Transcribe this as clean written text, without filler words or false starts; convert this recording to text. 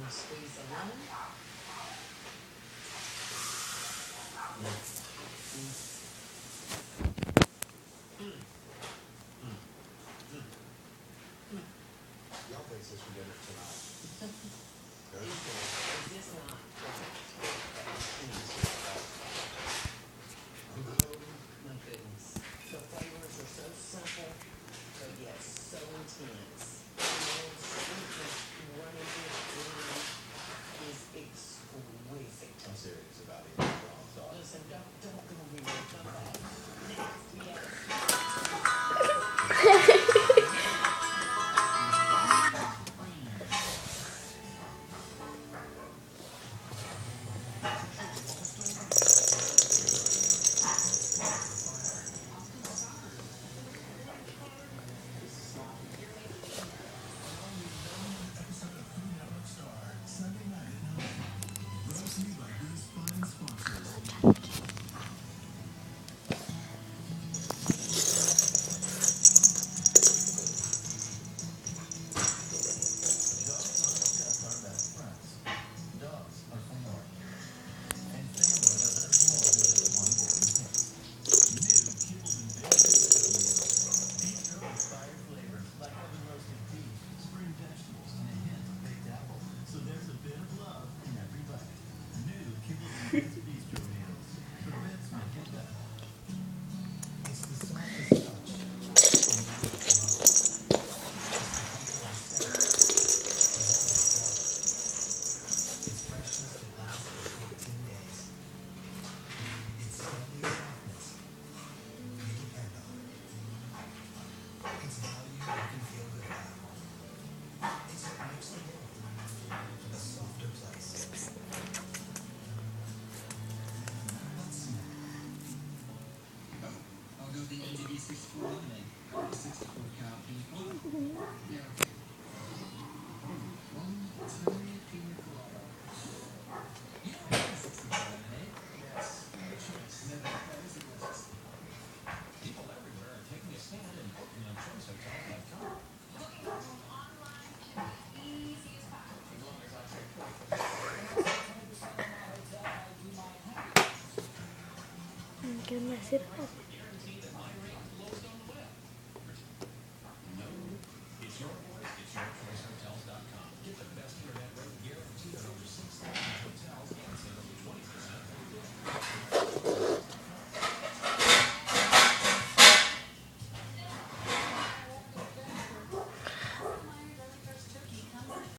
squeeze the lemon. Y'all fix this for dinner tonight. Is this not my goodness? The flavors are so simple, but yet so intense. And sweetness running through the blend is exquisite. I'm serious about eating strong sauce. Listen, don't go anywhere. Come back. Yes. ¿Qué me sirve?